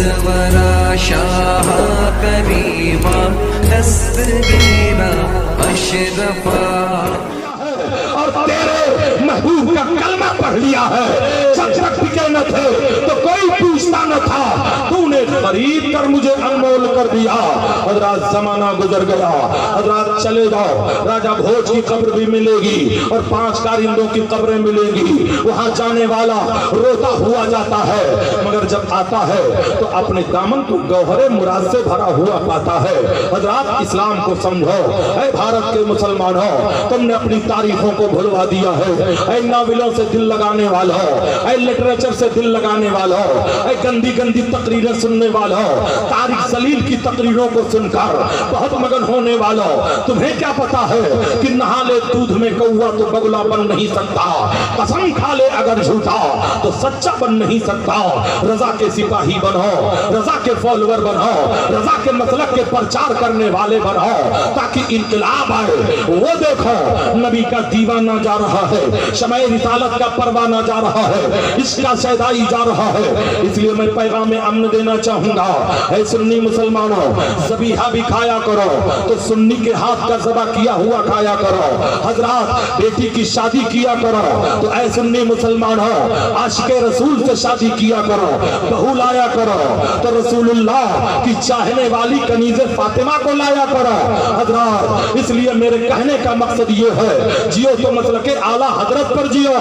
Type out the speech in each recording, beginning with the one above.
अजवरा शाह करीमा दस्तगीरा अशरफा। और तेरे महबूब का कलमा पढ़ लिया है, जब तक टिके न थे तो कोई पूछता न था, तूने खरीद कर मुझे अनमोल कर दिया। हजरात जमाना गुजर गया, हजरात चले जाओ, राजा भोज की कब्र भी मिलेगी और 5 कारिंदों की कब्रें मिलेंगी। वहां जाने वाला रोता हुआ जाता है, मगर जब आता है तो अपने दामन को गौहरे मुराद से भरा हुआ पाता है। हजरात इस्लाम को समझो, ऐ भारत के मुसलमानों, तुमने अपनी तारीखों को भुलवा दिया है। ऐ नावलों से दिल लगाने वालों, ऐ लिटरेचर से दिल लगाने वालों, ऐ गंदी गंदी तकरीरें सुनने वालों, तारिक जलील की तकरीरों को सुनकर बहुत मगन होने वालों, तुम्हें क्या पता है कि नहा ले दूध में कौवा तो बगुला बन नहीं सकता, कसम खा ले अगर झूठा तो सच्चा बन नहीं सकता। रजा के सिपाही बनो, रजा के फॉलोअर बनो, रजा के मसलक के प्रचार करने वाले बनो, ताकि इनकलाब आए। वो देखो नबी का दीवाना जा रहा है, शमए रिसालत का परवाना जा रहा है, इसका शहदाई जा रहा है। इसलिए मैं पैगाम अमन देना चाहूंगा, ऐ सुन्नी मुसलमानों, ज़बीहा भी खाया करो तो सुन्नी के हाथ का ज़बा किया हुआ खाया करो। हजरात बेटी की शादी किया करो तो ऐ सुन्नी मुसलमानों, आशिक़े रसूल से शादी किया करो। बहू लाया करो तो रसूलुल्लाह की चाहने वाली कनीज़े फातिमा को लाया करो। हजरात इसलिए मेरे कहने का मकसद ये है, जियो तो मसलके आला हजरत पर जियो,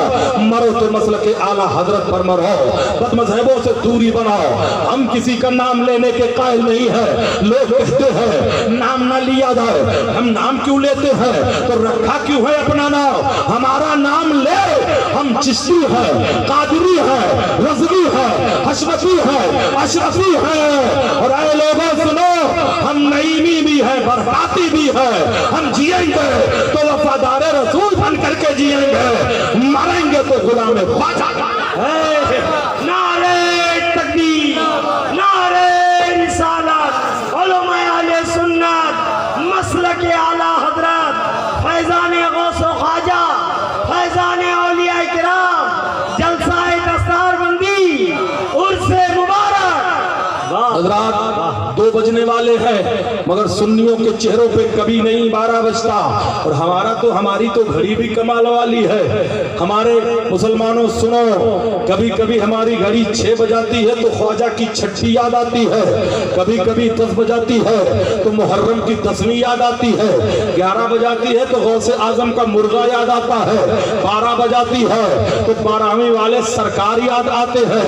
मरो तो मसलके आला हजरत पर मरो। बदमज़हबों से दूरी बनाओ। हम किसी का नाम लेने के कायल नहीं है। लोग कहते हैं नाम ना लिया जाए, हम नाम क्यों लेते हैं, तो रखा क्यों है अपना नाम? हमारा नाम ले, हम चिश्ती है, कादरी है, रज़वी है, हशमती है, अशरफी है। और ऐ लोगों सुनो, हम नईमी भी है, बरकाती भी है। हम जिएंगे तो वफादार रसूल बन करके जिएंगे, मरेंगे तो गुलाम ख्वाजा। नारे तकबीर, नारे रिसालत, उलमाए आले सुन्नत, मसलक आला हजरत, फैजान गौस व ख्वाजा, फैजान औलिया किराम, जलसाए दस्तारबंदी, उर्से मुबारक। हजरात 2 बजने वाले हैं, मगर सुन्नियों के चेहरों पे कभी नहीं 12 बजता। और हमारी तो घड़ी भी कमाल वाली है। हमारे मुसलमानों सुनो, कभी कभी हमारी घड़ी 6 बजाती है तो ख्वाजा की छठी याद आती है, कभी कभी 10 बजाती है तो मुहर्रम की 10वीं याद आती है, 11 बजाती है तो गौसे आजम का मुर्गा याद आता है, 12 बजाती है तो 12वीं वाले सरकार याद आते हैं,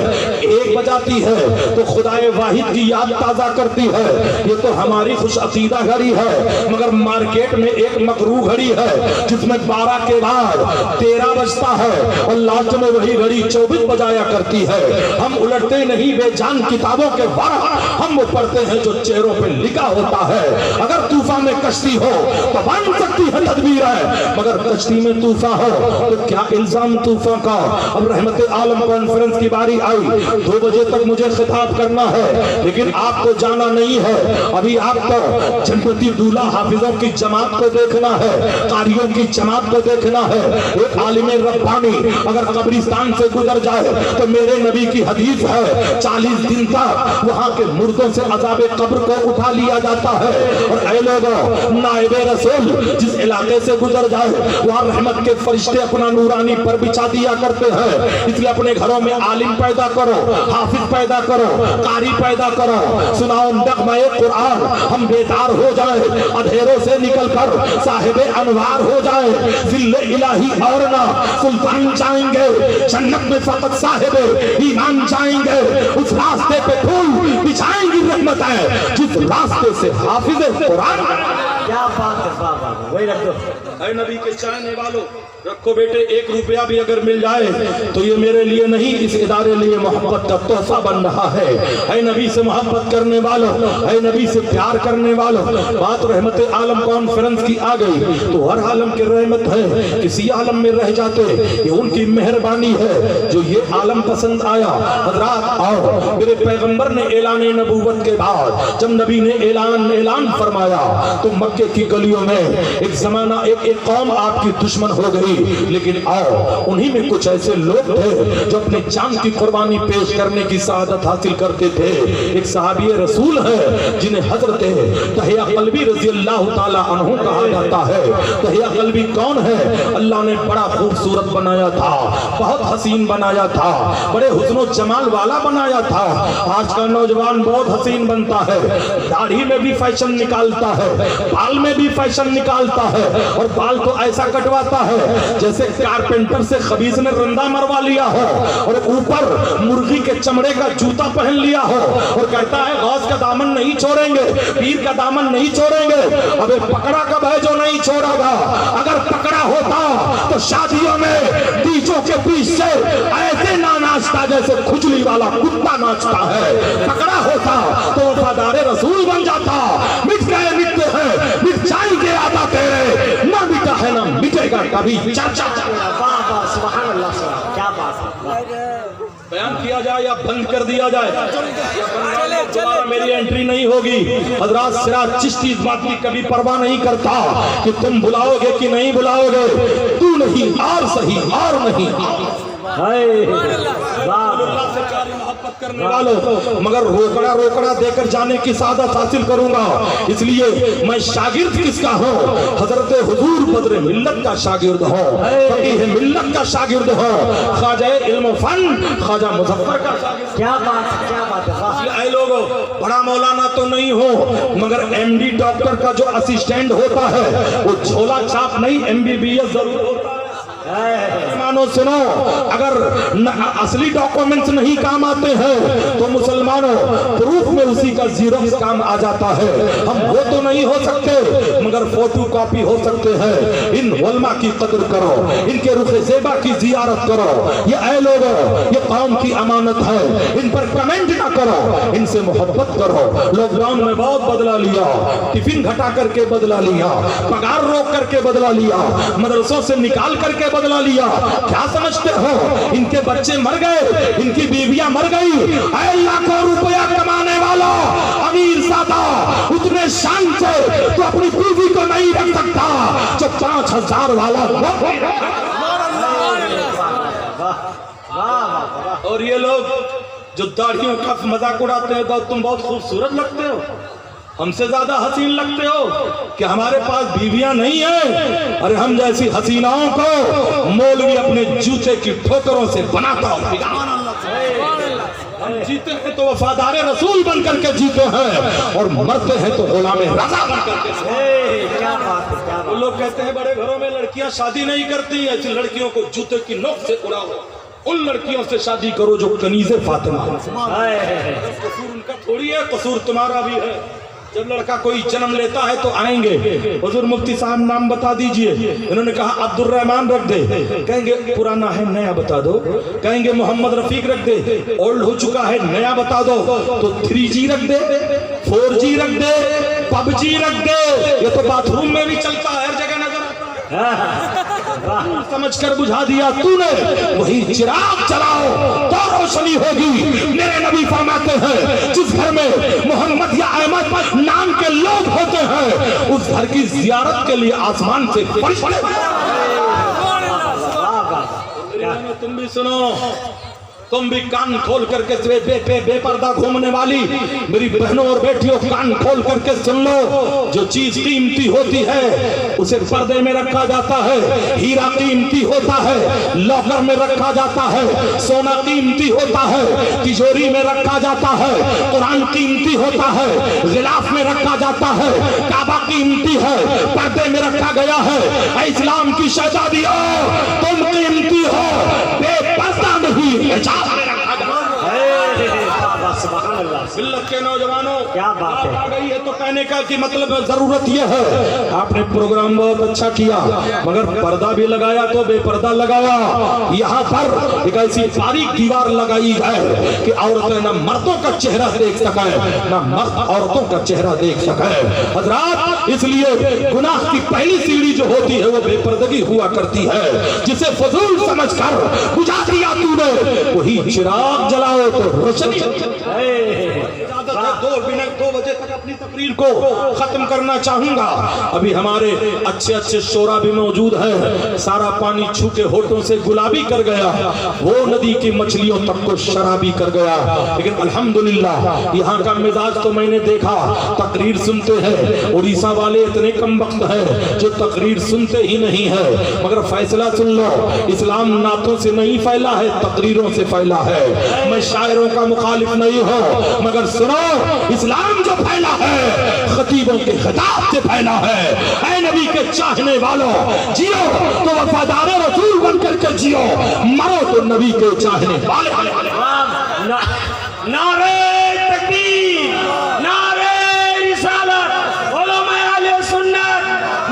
1 बजाती है तो खुदाए वाहिद की याद ताजा करती है। ये तो हमारी खुश अकीदा घड़ी है, मगर मार्केट में एक मकरू घड़ी है जिसमें 12 के बाद 13 बजता है और लास्ट में वही घड़ी 24 बजाया करती है। हम उलटते नहीं बेजान किताबों के वर्क, हम वो पढ़ते हैं जो चेहरों पे लिखा होता है। अगर तूफान में कश्ती हो तो बन सकती है तदबीर है, मगर कश्ती में तूफान हो तो क्या इल्जाम तूफान का। अब रहमत आलम कॉन्फ्रेंस की बारी आई, 2 बजे तक मुझे खिताब करना है, लेकिन आपको जाना नहीं है। अभी आपको जन्नती दूल्हा हाफिजों की जमात को देखना है, कारियों की जमात को देखना है। एक आलिम रब्बानी अगर कब्रिस्तान से गुजर जाए तो मेरे नबी की हदीस है 40 दिन तक वहां के मुर्दों से अज़ाबे कब्र को उठा लिया जाता है। और ऐ लोगों, नाइबे रसूल जिस इलाके से गुजर जाए वहां रहमत के फरिश्ते अपना नूरानी पर बिछा दिया करते हैं। इसलिए अपने घरों में आलिम पैदा करो, हाफिज पैदा करो, कारी पैदा करो, सुनाओ नग़्मा-ए कुरान, हम बेदार हो जाए, अंधेरों से निकलकर साहिबे अनवार हो जाए। जिल्ले इलाही और ना सुल्तान जाएंगे, जन्नत में फकत साहिबे ईमान जाएंगे। उस रास्ते पे फूल बिछाएंगी रहमत है जिस रास्ते से हाफिज़े कुरान। क्या बात है, बाबा वही रख दो। ऐ नबी के चाहने वालों, रखो बेटे, 1 रुपया भी अगर मिल जाए तो ये मेरे लिए नहीं, इस इदारे लिए मोहब्बत का तोहफा बन रहा है। ऐ नबी से मोहब्बत करने वालों, ऐ नबी से प्यार करने वालों, बात रहमत आलम कॉन्फ्रेंस की आ गई तो हर आलम की रहमत है, किसी आलम में रह जाते ये उनकी मेहरबानी है जो ये आलम पसंद आया। हजरात आओ, मेरे पैगंबर ने ऐलान नबूवत के बाद जब नबी ने ऐलान फरमाया तो मक्के की गलियों में एक जमाना एक कौम आपकी दुश्मन हो गई, लेकिन आओ उन्हीं में कुछ ऐसे लोग थे जो अपने जान की कुर्बानी पेश करने की सआदत हासिल करते थे। एक सहाबी रसूल है जिन्हें हजरत तहिया कल्बी रज़ी अल्लाह ताला अन्हु कहा जाता है। तहिया कल्बी कौन है? अल्लाह ने बड़ा खूबसूरत बनाया था, बहुत हसीन बनाया था, बड़े हुस्न जमाल वाला बनाया था। आज का नौजवान बहुत हसीन बनता है, दाढ़ी में भी फैशन निकालता है, बाल में भी फैशन निकालता है, और बाल तो ऐसा कटवाता है जैसे कारपेंटर से खबीज ने रंदा मरवा लिया हो, और ऊपर मुर्गी के चमड़े का जूता पहन लिया हो, और कहता है गौस का दामन नहीं छोड़ेंगे, पीर का दामन नहीं छोड़ेंगे। अबे पकड़ा कब है जो नहीं छोड़ेगा? अगर पकड़ा होता तो शादियों में डीजों के बीच से ऐसे ना नाचता जैसे खुजली वाला कुत्ता नाचता है। पकड़ा होता तो वफादार रसूल बन जाता। मिट गए मिटते हैं, मिट जाएंगे आदा तेरे, ना मिटा है ना मिटेगा कभी। चर्चा सुभान अल्लाह, क्या बात है। बयान किया जाए या बंद कर दिया जाए? दोबारा मेरी एंट्री नहीं होगी। हजरात सिराज चिश्ती इस बात की कभी परवाह नहीं करता कि तुम बुलाओगे कि नहीं बुलाओगे, तू नहीं और सही और नहीं मोहब्बत करने वालों, मगर रोकड़ा रोकड़ा देकर जाने की सादत हासिल करूंगा। इसलिए मैं शागिर्द किसका हूँ? हजरत हुजूर बदर मिल्लत का शागिर्द हूँ, फकीह मिल्लत का शागिर्द हूँ, ख्वाजा इल्म फन ख्वाजा मुजफ्फर का शागिर्द। क्या बात है, क्या बात है। ऐ लोगों, बड़ा मौलाना तो नहीं हो, मगर एमडी डॉक्टर का जो असिस्टेंट होता है वो झोला छाप नहीं MBBS जरूर होता है। मानो सुनो, अगर असली डॉक्यूमेंट्स नहीं काम आते हैं तो मुसलमानों प्रूफ में उसी का जीरोक्स काम आ जाता है। हम वो तो नहीं हो सकते, मगर फोटो कॉपी हो सकते हैं। इन उलमा की कदर करो, इनके रुखे ज़ेबा की जियारत करो। ये ऐ लोगों, ये कौम की अमानत है, इन पर कमेंट ना करो, इनसे मोहब्बत करो। लॉकडाउन में बहुत बदला लिया, टिफिन घटा करके बदला लिया, पगार रोक करके बदला लिया, मदरसों से निकाल करके बदला लिया। क्या समझते हो? इनके बच्चे मर गए, इनकी बीवियां मर गई। ऐ लाखों रुपया कमाने वाला अमीर ज़ादा उतने शान से तो अपनी बीवी को नहीं रख सकता जो 5000 वाला। और ये लोग जो दाढ़ियों का मजाक उड़ाते हैं तो तुम बहुत खूबसूरत लगते हो, हमसे ज्यादा हसीन लगते हो कि हमारे पास बीवियां नहीं है। अरे हम जैसी हसीनाओं को मौलवी अपने जूते की ठोकरों से बनाता हो। हम जीते हैं तो वफादार रसूल बन करके जीते हैं, और मरते हैं तो गुलाम रज़ा बन करके। क्या बात है, क्या बात। लोग कहते हैं बड़े घरों में लड़कियां शादी नहीं करती, ऐसी लड़कियों को जूते की नोक से उड़ाओ। उन लड़कियों से शादी करो जो कनीज़े फातिमा। कसूर उनका थोड़ी है, कसूर तुम्हारा भी है। जब लड़का कोई जन्म लेता है तो आएंगे, हुजूर मुफ्ती साहब नाम बता दीजिए। इन्होंने कहा अब्दुल रहमान रख दे, कहेंगे पुराना है नया बता दो। कहेंगे मोहम्मद रफीक रख दे, ओल्ड हो चुका है नया बता दो। तो 3G रख दे, 4G रख दे, PUBG रख दे। ये तो बाथरूम में भी चलता है, हर जगह नजर आता है। समझ कर बुझा दिया तूने, वही चिराग जलाओ तो रोशनी होगी। मेरे नबी फरमाते हैं जिस घर में मोहम्मद या अहमद नाम के लोग होते हैं उस घर की जियारत के लिए आसमान से फरिश्ते। तुम भी सुनो, तुम भी कान खोल करके बेपर्दा घूमने वाली मेरी बहनों और बेटियों, कान खोल करके सुन लो। जो चीज कीमती होती है उसे पर्दे में रखा जाता है। हीरा कीमती होता है, लॉकर में रखा जाता है। सोना कीमती होता है, तिजोरी में रखा जाता है। कुरान कीमती होता है, गिलाफ में रखा जाता है। काबा कीमती है, पर्दे में रखा गया है। इस्लाम की शहजादियों, तुम कीमती हो, बेपर्दा नहीं, मिल्लत के नौजवानों, क्या बात है। आ गई है तो कहने का कि मतलब जरूरत यह है, आपने प्रोग्राम बहुत अच्छा किया, मगर पर्दा भी लगाया तो बेपर्दा लगाया। यहाँ पर एक ऐसी बारीक दीवार लगाई है कि औरतें न मर्दों का चेहरा देख सके, न मर्द औरतों का चेहरा देख सके। हजरात, इसलिए गुनाह की पहली सीढ़ी जो होती है वो बेपर्दगी हुआ करती है। जिसे फजूल समझकर बुझा दिया तूने, वही चिराग जलाओ तो रोशनी। 2 बजे तक अपनी तकरीर को खत्म करना चाहूंगा। अभी हमारे अच्छे अच्छे शोरा भी मौजूद है। सारा पानी छू के होठों से गुलाबी कर गया, वो नदी की मछलियों तक को शराबी कर गया। लेकिन अल्हम्दुलिल्लाह यहाँ का मिजाज तो मैंने देखा, तकरीर सुनते हैं। उड़ीसा वाले इतने कम वक्त है जो तकरीर सुनते ही नहीं है। मगर फैसला सुन लो, इस्लाम नातों से नहीं फैला है, तकरीरों से फैला है। मैं शायरों का मुखालिफ नहीं हूँ, मगर सुनो, इस्लाम जो फैला है खतीबों के खिताब से फैला है। ऐ नबी के चाहने वालों, जियो तो वफादार रसूल बन करके जियो, मरो तो नबी के चाहने वाले। नारे तकबीर, नारे रिसालत, उलमाए अहले सुन्नत,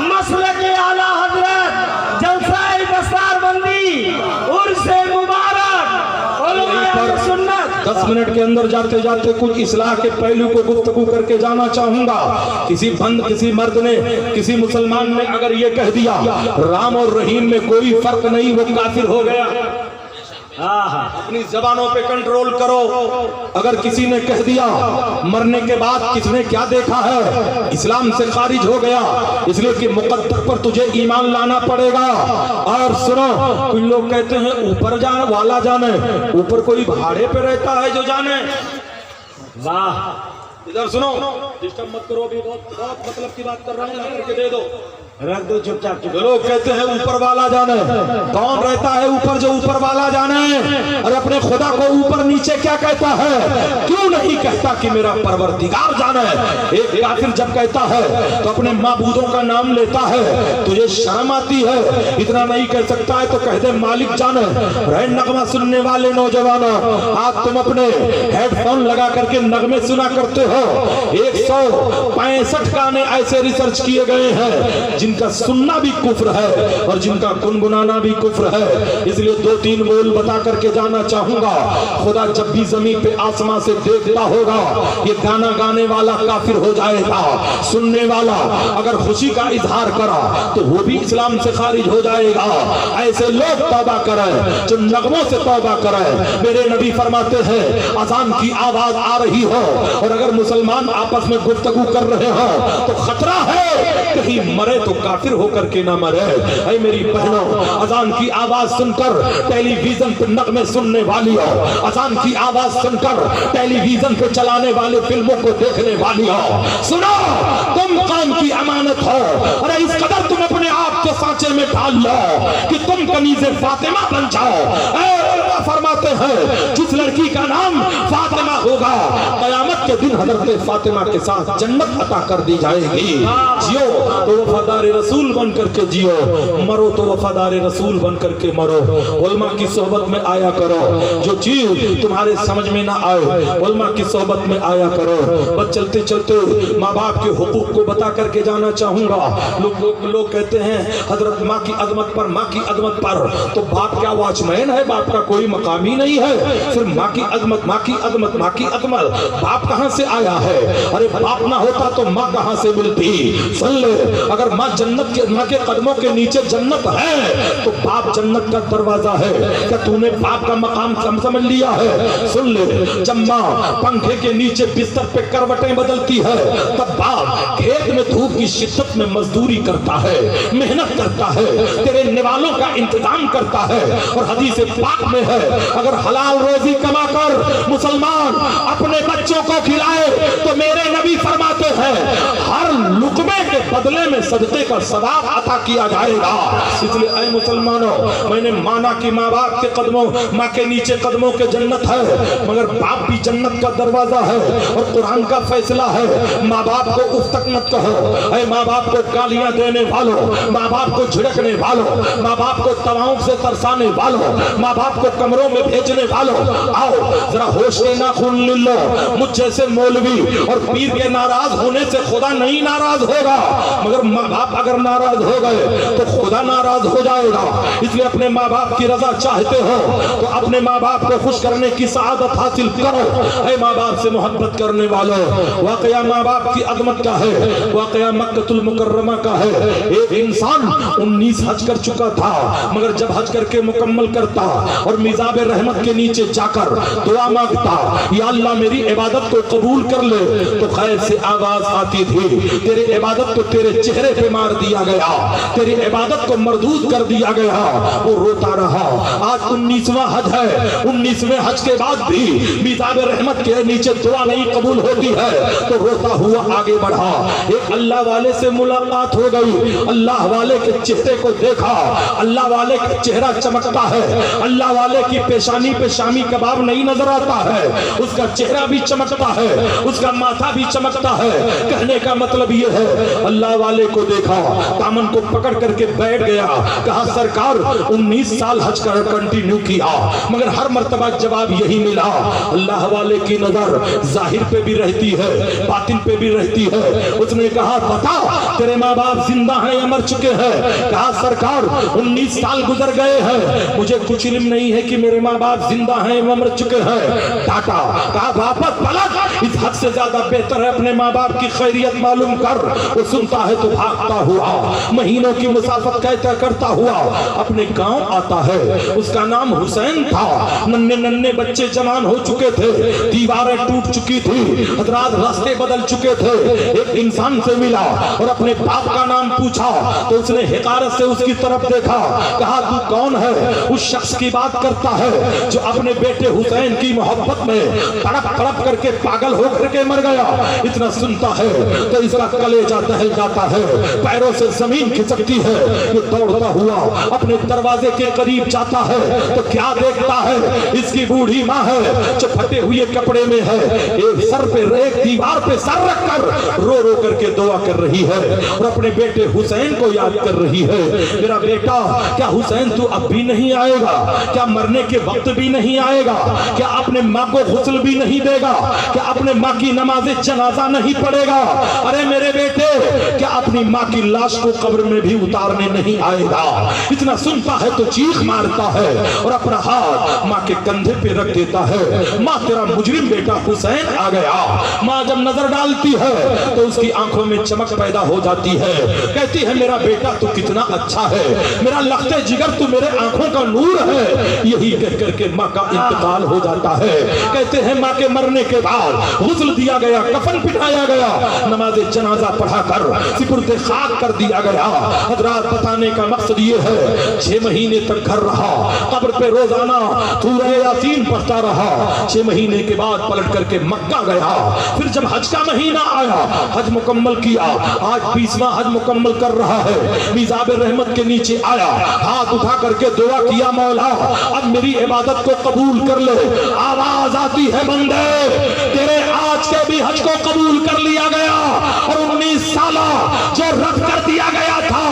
मसलके आला हजरत, जलसाए दस्तारबंदी, उर्से मुबारक, उलमाए अहले सुन्नत। 10 मिनट के अंदर जाते जाते कुछ इस्लाह के पहलू को गुफ्तगू करके जाना चाहूंगा। किसी मर्द ने, किसी मुसलमान ने अगर ये कह दिया राम और रहीम में कोई फर्क नहीं, वो काफिर हो गया। अपनी जबानों पे कंट्रोल करो। अगर किसी ने कह दिया मरने के बाद किसने क्या देखा है, इस्लाम से खारिज हो गया, इसलिए कि मुकद्दर पर तुझे ईमान लाना पड़ेगा। और सुनो, कुछ लोग कहते हैं ऊपर जाने वाला जाने, ऊपर कोई भाड़े पे रहता है जो जाने। वाह, इधर सुनो, डिस्टर्ब मत करो, अभी बहुत मतलब की बात कर रहा हूँ, करके दे दो, रख दो चुपचाप। लोग कहते हैं ऊपर वाला जाने, कौन रहता है ऊपर जो ऊपर वाला जाने? अरे अपने खुदा को ऊपर नीचे क्या कहता है? क्यों नहीं कहता कि मेरा परवरदिगार जाने? एक काफिर जब कहता है तो अपने माबूदों का नाम लेता है, तुझे शर्म आती है? इतना नहीं कह सकता है तो कह दे मालिक जाने। रहे नगमा सुनने वाले नौजवानों, आज तुम अपने हेडफोन लगा करके नगमे सुना करते हो। 165 गाने ऐसे रिसर्च किए गए हैं जिनका सुनना भी कुफ्र है और जिनका गुनगुनाना भी कुफ्र है। इसलिए 2-3 बोल बता करके जाना चाहूंगा। खुदा जब भी जमीन पे आसमां से देखता होगा, ये गाना गाने वाला काफिर हो जाएगा, सुनने वाला अगर खुशी का इजहार करा तो वो भी इस्लाम से खारिज हो जाएगा। ऐसे लोग तौबा करें जो नगमों से तौबा करें। मेरे नबी फरमाते हैं अजान की आवाज आ रही हो और अगर मुसलमान आपस में गुफ्तगू कर रहे हो तो खतरा है कहीं मरे तो काफिर होकर के ना मरे। ऐ मेरी बहनों, अजान की आवाज सुनकर टेलीविजन पे नगमे सुनने वाली हो, अजान की आवाज सुनकर टेलीविजन पे चलाने वाले फिल्मों को देखने वाली हो, सुनो, तुम कौम की अमानत हो। अरे इस कदर तुम अपने आप को सांचे में डाल लो कि तुम कनीज़े फातिमा बन जाओ। फरमाते हैं जिस लड़की का नाम फातिमा होगा, कयामत के दिन हजरत फातिमा के साथ जन्नत अता कर दी जाएगी। जियो तो वफादार रसूल बन करके जियो, मरो तो वफादार रसूल बन करके मरो। उलमा की सोहबत में आया करो, जो चीज तुम्हारे समझ में ना आए उलमा की सोहबत में आया करो। बस चलते चलते माँ बाप के हुकूक को बता करके जाना चाहूंगा। लोग कहते हैं हजरत माँ की अजमत पर, माँ की अजमत पर, तो बाप क्या वॉचमैन है? बाप का कोई मकाम ही नहीं है। फिर माँ की अजमत, माँ की अजमत, माँ की अजमत, बाप कहाँ से आया है? अरे बाप ना होता तो माँ कहाँ से मिलती? सुन ले, अगर माँ जन्नत के, माँ के कदमों के नीचे जन्नत है तो बाप जन्नत का दरवाजा है। क्या तूने बाप का मकाम समझ लिया है? सुन ले, जब माँ पंखे के नीचे बिस्तर पे करवटें बदलती है तब बाप खेत में धूप की शिद्दत में मजदूरी करता है, मेहनत करता है, तेरे निवालों का इंतजाम करता है। और हदीस पाक में है अगर हलाल रोजी कमाकर मुसलमान अपने बच्चों को खिलाए तो मेरे नबी फरमाते हैं हर लुकमे के बदले में सदके का सवाब अता किया जाएगा। इसलिए ऐ मुसलमानों, मैंने माना कि माँ बाप के कदमों, माँ के नीचे कदमों के जन्नत है, मगर बाप भी जन्नत का दरवाजा है। और कुरान का फैसला है माँ बाप को उफ तक मत कहो। ऐ माँ बाप को गालियां देने वालों, माँ बाप को झिड़कने वालों, माँ बाप को तवाओं से तरसाने वालों, माँ बाप को कमरों में भेजने वालों, आओ जरा होश के नाखून ले लो। मुझ जैसे मौलवी और पीर के नाराज होने से खुदा नहीं नाराज होगा। मगर माँ बाप अगर नाराज हो गए तो खुदा नाराज हो जाएगा। इसलिए अपने माँ बाप की रजा चाहते हो तो अपने माँ बाप को खुश करने की सआदत हासिल करो। ऐ माँ बाप से मोहब्बत करने वालों, वाकया माँ बाप की अजमत का है, वाकया मक्कतुल मुकर्रमा का है। एक इंसान 19 हज कर चुका था, मगर जब हज करके मुकम्मल करता और मिजाब रहमत के नीचे जाकर दुआ मांगता, या अल्लाह मेरी इबादत को कबूल कर ले, तो खैर से आवाज आती थी, तेरी इबादत को तेरे चेहरे पे मार दिया गया, तेरी इबादत को मरदूद कर दिया गया। वो रोता रहा। आज 19वां हज है, 19वें हज के बाद भी मिजाब रहमत के नीचे दुआ नहीं कबूल होती है, तो रोता हुआ आगे बढ़ा। एक अल्लाह वाले से मुलाकात हो गई, अल्लाह वाले के चेहरे को देखा, अल्लाह वाले का चेहरा चमकता है, अल्लाह वाले की पेशानी पे शामी कबाब नहीं नजर आता है, उसका चेहरा भी चमकता है, उसका माथा भी चमकता है। कहने का मतलब ये है, अल्लाह वाले को देखा, दामन को पकड़ करके बैठ गया, कहा सरकार 19 साल हज कर कंटिन्यू किया, मगर हर मर्तबा जवाब यही मिला। अल्लाह वाले की नजर जाहिर पे भी रहती है, बातिन पे भी रहती है। उसने कहा बता तेरे माँ बाप जिंदा हैं या मर चुके हैं? कहा सरकार 19 साल गुजर गए हैं, मुझे कुछ इल्म नहीं है कि मेरे माँ बाप जिंदा हैं या मर चुके हैं। डांटा, कहा वापस पलट, इस हद से ज्यादा बेहतर है अपने माँ बाप की खैरियत मालूम कर। वो सुनता है तो भागता हुआ महीनों की मुसाफत कहता करता हुआ अपने गांव आता है। उसका नाम हुसैन था। नन्हे नन्हे बच्चे जवान हो चुके थे, दीवारें टूट चुकी थी, हजरात रास्ते बदल चुके थे। एक इंसान से मिला और अपने बाप का नाम पूछा तो उसने हिकारत से उसकी तरफ देखा, कहा तू कौन है? उस शख्स की बात करता है जो अपने बेटे हुसैन की मोहब्बत में तड़प तड़प करके पागल होकर के मर गया। इतना सुनता है तो इसका कलेजा दहल जाता है, पैरों से जमीन खिसकती है। ये दौड़ता हुआ अपने दरवाजे के करीब जाता है तो क्या देखता है, इसकी बूढ़ी माँ है जो फटे हुए कपड़े में है, एक सर पे एक दीवार पे सर रखकर रो रो करके दुआ कर रही है और अपने बेटे हुसैन को याद कर रही है। मेरा बेटा, क्या हुसैन तू अब भी नहीं आएगा? क्या मरने के वक्त भी नहीं आएगा? क्या अपने माँ को गुस्ल भी नहीं देगा? क्या अपने माँ की नमाज जनाजा नहीं पढ़ेगा? अरे मेरे बेटे, क्या अपनी माँ की लाश को कब्र में भी उतारने नहीं आएगा? इतना सुनता है तो चीख मारता है और अपना हाथ माँ के कंधे पे रख देता है। माँ तेरा मुजरिम बेटा हुसैन आ गया। माँ जब नजर डालती है तो उसकी आंखों में चमक पैदा हो जाती है, कहती है मेरा बेटा तू कितना अच्छा है, मेरा लखते जिगर तू मेरे आंखों का नूर है। यही कह करके माँ का इंतकाल हो जाता है। कहते हैं माँ के मरने के बाद गुस्ल दिया गया, कफन पिटाया गया, नमाज जनाजा पढ़ाकर सिपुर्दे खाक कर दिया गया। हजरात बताने का मकसद ये है, 6 महीने तक घर रहा, कब्र पे रोजाना सूरह यासीन पढ़ता रहा। 6 महीने के बाद पलट करके मक्का गया। फिर जब हज का महीना आया, हज मुकम्मल किया। आज 20वां हज मुकम्मल कर रहा है। मिजाब रहमत के नीचे आया, हाथ उठा करके दुआ किया, मौला अब मेरी इबादत को कबूल कर ले। आवाज आती है बंदे, तेरे आज के भी हज को कबूल कर लिया गया और 19 साल जो रद्द कर दिया गया था,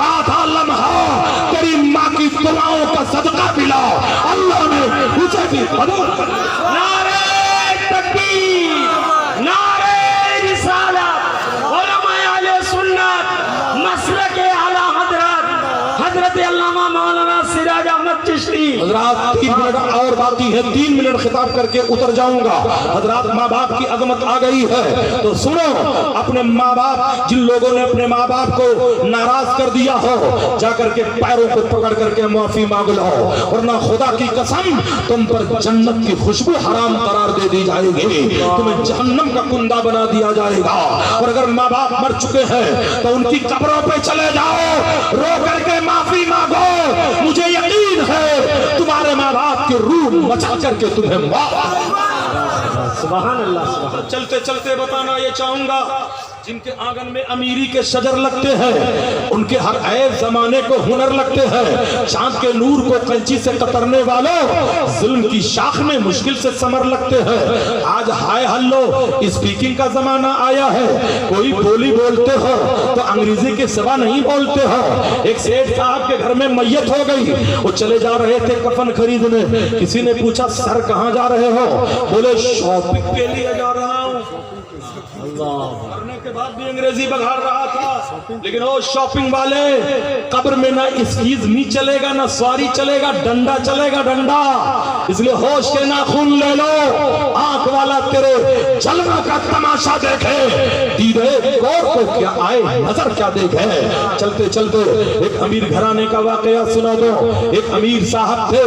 आधा लम्हा तेरी माँ की दुआओं का सदका मिला, अल्लाह ने उसे भी कबूल कर लिया। नारे तकबीर, नारे रिसालत, उलमाए आले सुन्नत, मसलक आला हजरत, हजरत अल्लामा मौलाना सिराज अहमद चिश्ती। हजरात 3 मिनट और बाकी है, 3 मिनट खिताब करके उतर जाऊंगा। हजरात माँ बाप की अजमत आ गई है तो सुनो, अपने माँ बाप, जिन लोगों ने अपने माँ बाप को नाराज कर दिया हो, जाकर के पैरों को पकड़ करके माफी मांग लो, वरना खुदा की कसम तुम पर जन्नत की खुशबू हराम करार दे दी जाएगी, तुम्हें जहन्नम का कुंदा बना दिया जाएगा। और अगर माँ बाप मर चुके हैं तो उनकी कब्रों पे चले जाओ, रो करके माफी मांगो। मुझे यकीन है तुम्हारे माँ बाप की रूह मचा करके तुम्हें सुभान अल्लाह, सुभान। चलते चलते बताना ये चाहूंगा, जिनके आंगन में अमीरी के शजर लगते हैं, उनके हर ऐब जमाने को हुनर लगते हैं। चांद के नूर को कैंची से कतरने वालों, जुल्म की शाख में मुश्किल से समर लगते हैं। आज हाय हल्लो स्पीकिंग का जमाना आया है, कोई बोली बोलते हो तो अंग्रेजी के सिवा नहीं बोलते हो। एक सेठ साहब के घर में मैयत हो गई, वो चले जा रहे थे कफन खरीदने। किसी ने पूछा सर कहाँ जा रहे हो? बोले शॉपिंग के लिए जा रहा हूँ। करने के बाद भी अंग्रेजी बघाड़ रहा था। लेकिन वो शॉपिंग वाले, कब्र में ना स्कीज नहीं चलेगा, ना सवारी चलेगा, डंडा चलेगा, डंडा। इसलिए होश के नाखून ले लो, आंख वाला तेरे जलवा का तमाशा देखे, दीदे गौर को क्या आए, नजर क्या देखे। चलते चलते एक अमीर घराने का वाकया सुना दो। एक अमीर साहब थे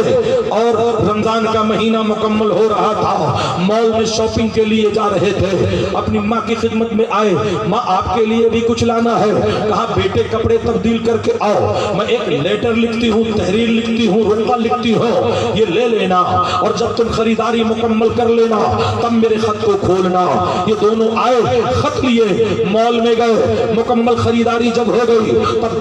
और रमजान का महीना मुकम्मल हो रहा था। मॉल में शॉपिंग के लिए जा रहे थे। अपनी माँ की खिदमत में आए, माँ आपके लिए भी कुछ लाना है। कहा बेटे कपड़े तब्दील करके आओ, मैं एक लेटर लिखती हूँ, तहरीर लिखती हूँ, रुतबा लिखती हूँ, ये ले लेना और जब तुम खरीदारी मुकम्मल कर लेना तब मेरे खत को खोलना। ये दोनों आए, खत लिए, मॉल में गए। मुकम्मल खरीदारी जब हो गई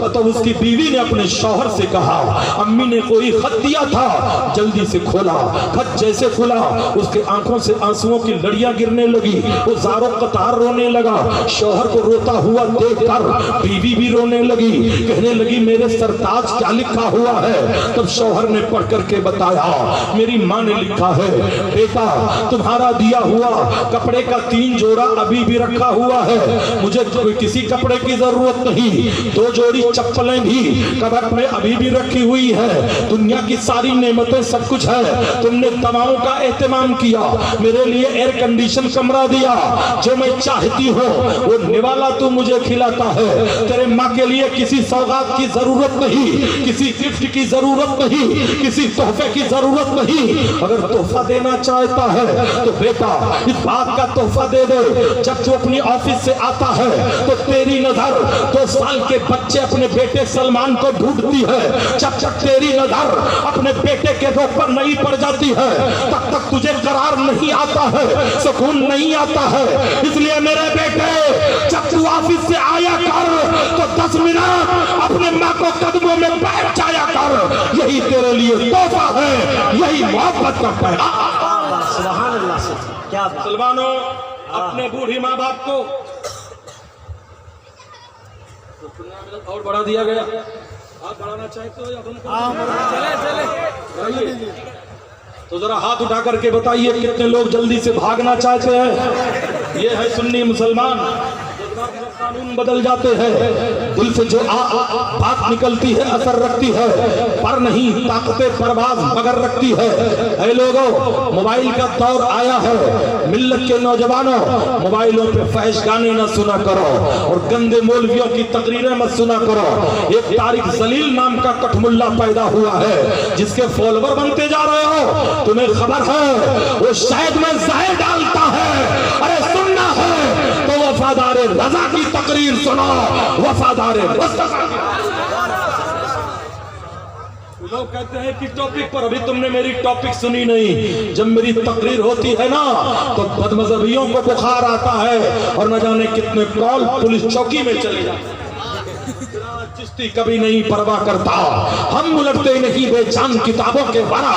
तब उसकी बीवी ने अपने शौहर से कहा अम्मी ने कोई खत दिया था, जल्दी से खोला। खत जैसे खुला उसके आंखों से आंसुओं की लड़ियां गिरने लगी। वो जारो कतार रोने लगा। शौहर को रोता हुआ देखकर बीवी भी रोने लगी, कहने लगी मेरे सरताज क्या लिखा हुआ है। तब शौहर ने पढ़ करके बताया मेरी माँ ने लिखा है बेटा तुम्हारा दिया हुआ कपड़े का 3 जोड़ा अभी भी रखा हुआ है, मुझे किसी कपड़े की जरूरत नहीं। 2 जोड़ी चप्पलें भी कबट में अभी भी रखी हुई है। दुनिया की सारी नेमतें सब कुछ है, तुमने दवाओं का एहतमाम किया, मेरे लिए एयर कंडीशन कमरा दिया, जो मैं चाहती हूँ वो निवाला तू मुझे खिलाता है। तेरे माँ के लिए किसी सौगात की जरूरत नहीं, किसी गिफ्ट की जरूरत नहीं, किसी तोहफे की जरूरत नहीं। अगर तोहफा देना चाहता है तो बेटा इस बात का तोहफा दे दे, जब तू अपनी ऑफिस से आता है तो तेरी नजर 2 साल के बच्चे अपने बेटे सलमान को ढूंढती है। जब तक तेरी नजर अपने बेटे के रोग पर नहीं पड़ जाती है तब तक तुझे करार नहीं आता है, सुकून नहीं आता है। इसलिए मेरे बेटे जब तू ऑफिस से आया कर तो 10 मिनट अपने माँ को कदमों में बैठ जाया कर, यही तेरे लिए तोहफा है, यही मोहब्बत का पैगाम। सुभान अल्लाह। क्या बात। मुसलमानों अपने बूढ़ी माँ बाप को और बढ़ा दिया गया। आप बढ़ाना चाहते हो या चले? तो जरा हाथ उठा करके बताइए कितने लोग जल्दी से भागना चाहते हैं। ये है सुन्नी मुसलमान, कानून बदल जाते हैं, दिल से जो बात निकलती है असर रखती है, पर नहीं ताकते परवाज मगर रखती है। ऐ लोगों मोबाइल का दौर आया है, मिल्लत के नौजवानों मोबाइलों पे फैश गाने न सुना करो और गंदे मौलवियों की तकरीरें मत सुना करो। एक तारिक जलील नाम का कठमुल्ला पैदा हुआ है जिसके फॉलोवर बनते जा रहे हो, तुम्हें खबर है वो शायद में जहर डालता है। अरे सुनना है तो वफादार रजा की तकरीर सुनो, वफादार लोग कहते हैं कि टॉपिक पर अभी तुमने मेरी टॉपिक सुनी नहीं। जब मेरी तकरीर होती है ना तो बदमज़हबियों को बुखार आता है और न जाने कितने कॉल पुलिस चौकी में चले जाते हैं। चिश्ती कभी नहीं परवाह करता, हम उलटते नहीं बेजान किताबों के वरा,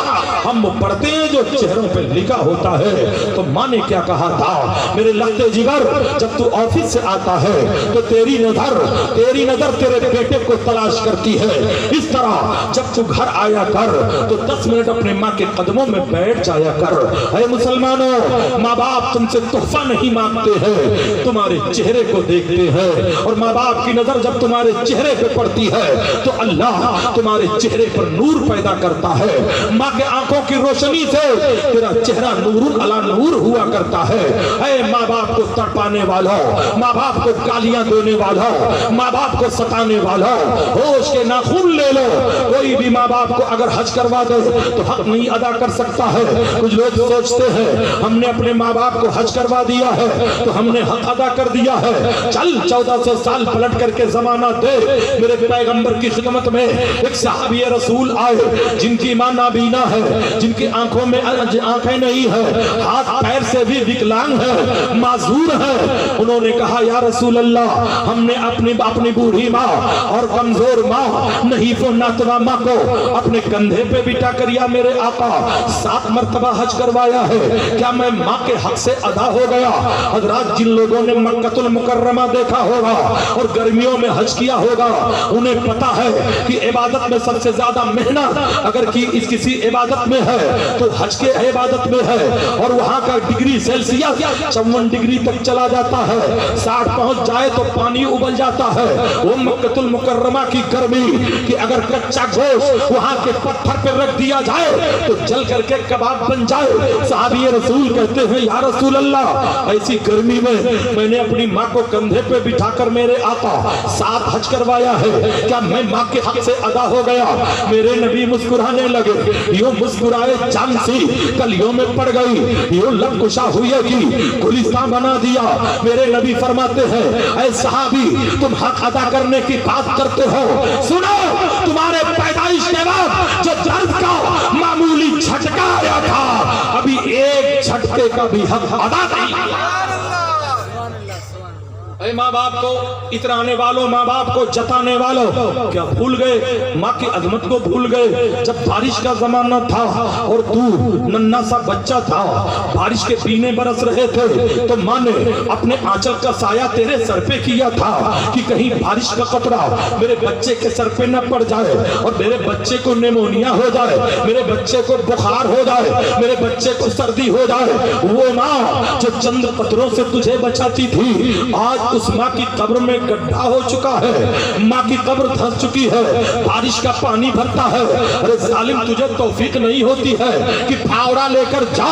हम पढ़ते हैं जो चेहरों पे लिखा होता है। तो माँ ने क्या कहा था मेरे लगते जिगर, जब तू ऑफिस से आता है तो तेरी नजर तेरे बेटे को तलाश करती है। इस तरह जब तू घर आया कर तो 10 मिनट अपने माँ के कदमों में बैठ जाया कर। अरे मुसलमानों माँ बाप तुमसे तोहफा नहीं मांगते हैं, तुम्हारे चेहरे को देखते हैं और माँ बाप की नजर जब तुम्हारे चेहरे पे पड़ती है तो अल्लाह तुम्हारे चेहरे पर नूर पैदा करता है। माँ के आंखों की रोशनी से तेरा चेहरा नूरुन अला नूर हुआ करता है। ऐ माँ बाप को तड़पाने वालों, माँ बाप को गालियां देने वालों, माँ बाप को सताने वालों, होश के नाखून ले लो। कोई भी माँ बाप को अगर हज करवा दे तो हक नहीं अदा कर सकता है। कुछ लोग सोचते हैं हमने अपने माँ बाप को हज करवा दिया है तो हमने हक अदा कर दिया है। चल 1400 साल पलट करके जमाना दे, मेरे पैगंबर की खिदमत में एक सहाबी रसूल आए जिनकी मां नाबीना है, जिनकी आंखों में आंखें नहीं है, हाथ पैर से भी विकलांग है, माजूर है। उन्होंने कहा या रसूल अल्लाह हमने अपनी बूढ़ी माँ और कमजोर माँ नहीफो नातवा माँ को अपने कंधे पे बिठा कर या मेरे आका 7 मरतबा हज करवाया है, क्या मैं माँ के हक से अदा हो गया? हजरात जिन लोगों ने मक्कतुल मुकर्रमा देखा होगा और गर्मियों में हज किया होगा उन्हें पता है कि इबादत में सबसे ज्यादा मेहनत अगर की इस किसी इबादत में है तो हज के इबादत में है। और वहां का डिग्री सेल्सियस 54 डिग्री तक चला जाता है, 60 पहुंच जाए तो पानी उबल जाता है। वो मक्कतुल मुकर्रमा की गर्मी कि अगर कच्चा गोश्त वहां के पत्थर पर रख दिया जाए तो जल करके कबाब बन जाए। साहबी रसूल कहते हैं या रसूल अल्लाह, ऐसी गर्मी में मैंने अपनी माँ को कंधे पे बिठाकर मेरे आका 7 हज करवाया है, क्या मैं माँ के हक से अदा हो गया? मेरे नबी मुस्कुराने लगे, यूं मुस्कुराए जान सी कलियों में पड़ गई, यूं लबकुशा हुई कि गुलिस्तान बना दिया। मेरे नबी फरमाते हैं ऐ सहाबी, तुम हक अदा करने की बात करते हो, सुनो तुम्हारे पैदाइश के बाद जो दर्द का मामूली झटका आया था, अभी एक झटके का भी हक अदा नहीं किया। माँ बाप को इतराने वालों, माँ बाप को जताने वालों, क्या भूल गए माँ की अजमत को? भूल गए जब बारिश का जमाना था और तू नन्हा सा बच्चा था, बारिश के पीने बरस रहे थे तो माँ ने अपने आंचल का साया तेरे सर पे किया था कि कहीं बारिश का कतरा मेरे बच्चे के सर पे न पड़ जाए और मेरे बच्चे को निमोनिया हो जाए, मेरे बच्चे को बुखार हो जाए, मेरे बच्चे को सर्दी हो जाए। वो माँ जो चंद कतरों से तुझे बचाती थी, आज उस माँ की कब्र में गड्ढा हो चुका है, माँ की कब्र धंस चुकी है, बारिश का पानी भरता है। अरे जालिम, तुझे तौफीक नहीं होती है कि फावड़ा लेकर जा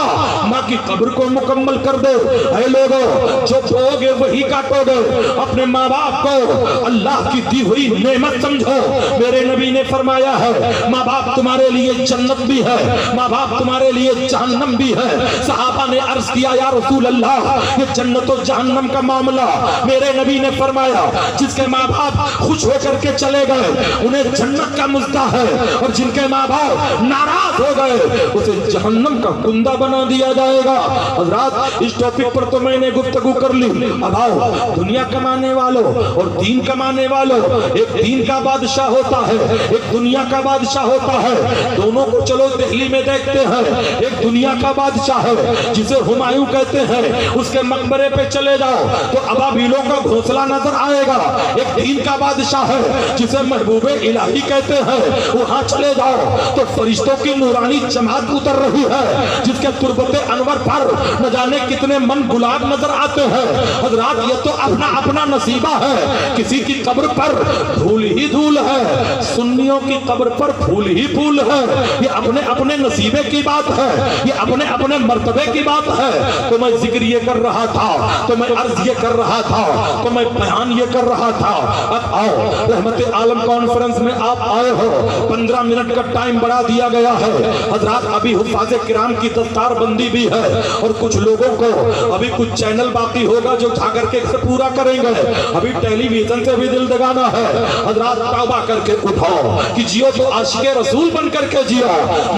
माँ की कब्र को मुकम्मल कर दो। ऐ लोगों, जो बोओगे वही काटोगे। अपने माँ बाप को अल्लाह की दी हुई नेमत समझो। मेरे नबी ने फरमाया है माँ बाप तुम्हारे लिए जन्नत भी है, माँ बाप तुम्हारे लिए जहन्नम भी है। सहाबा ने अर्ज किया या रसूल अल्लाह, ये जन्नत और जहन्नम का मामला? मेरे नबी ने फरमाया जिसके माँ बाप खुश होकर के चले गए उन्हें जन्नत का मुद्दा है, और जिनके माँ बाप नाराज हो गए उसे जहन्नम का कुंदा बना दिया जाएगा। हज़रात, इस टॉपिक पर तो मैंने गुफ्तगू कर ली। अब आओ, दुनिया कमाने वालों और दीन कमाने वालों, एक दीन का बादशाह होता है, एक दुनिया का बादशाह होता है। दोनों को चलो दिल्ली में देखते हैं। एक दुनिया का बादशाह है जिसे हुमायूं कहते हैं, उसके मकबरे पे चले जाओ तो अबाबीलों का घोंसला नजर आएगा। एक दीन का बादशाह है जिसे महबूबे इलाही कहते हैं, वहां चले जाओ तो फरिश्तों की नूरानी जमात उतर रही है, जिसके तुरबते अनवर पर न जाने कितने मन गुलाब नजर आते हैं। हजरात, ये तो अपना अपना नसीबा है। किसी की कब्र पर धूल ही धूल है, सुन्नियों की कब्र पर फूल ही फूल है। ये अपने अपने नसीबे की बात है, ये अपने अपने मर्तबे की बात है। तो मैं जिक्र ये कर रहा था, तो मैं अर्ज ये कर रहा था, तो मैं बयान ये कर रहा था। अब आओ, रहमत आलम कॉन्फ्रेंस में आप आए हो, 15 मिनट का टाइम बढ़ा दिया गया है। हजरात, अभी हुफ़ाज़े किराम की दस्तार बंदी भी है और कुछ लोगों को अभी कुछ चैनल बाकी होगा जो जाकर के घर पूरा करेंगे। अभी टेलीविजन से भी दिल दगाना है। हजरात, तौबा करके उठाओ कि जियो तो आशिक़े रसूल बन करके जियो,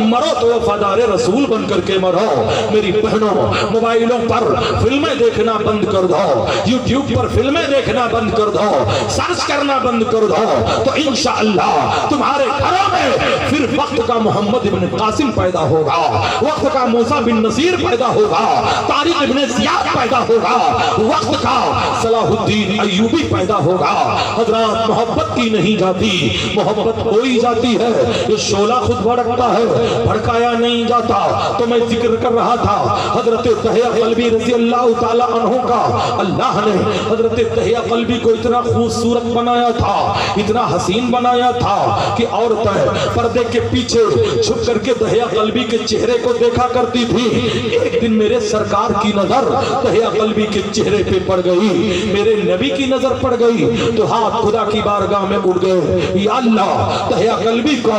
मरो तो वफादार रसूल बन करके मरो। मेरी बहनों, मोबाइलों पर फिल्में देखना बंद कर दो, यूट्यूब पर फिल्में देखना बंद कर दो, सर्च करना बंद कर दो, तो इंशाअल्लाह तुम्हारे घरों में फिर वक्त का मोहम्मद इब्न कासिम पैदा होगा, वक्त का मूसा बिन नसीर पैदा होगा, तारिक इब्न ज़ियाद पैदा होगा, वक्त का सलाहुद्दीन अय्यूबी पैदा होगा। हजरात, मोहब्बत की नहीं जाती, मोहब्बत कोई जाती है। ये शोला खुद भड़कता है, भड़काया नहीं जाता। तो मैं जिक्र कर रहा था हजरत तहिया कल्बी रज़ी अल्लाह ताला अन्हु का। अल्लाह ने हजरत तहिया कल्बी को इतना खूबसूरत बनाया था, इतना हसीन बनाया था कि औरतें पर्दे के पीछे छुप करके तहिया कल्बी के चेहरे को देखा करती थी। एक दिन मेरे सरकार की नजर तहिया कल्बी के चेहरे पे पड़ गई, मेरे नबी की नजर पड़ गई तो हाथ खुदा की बारगाह में उड़ गए। या अल्लाह, तहिया कल्बी को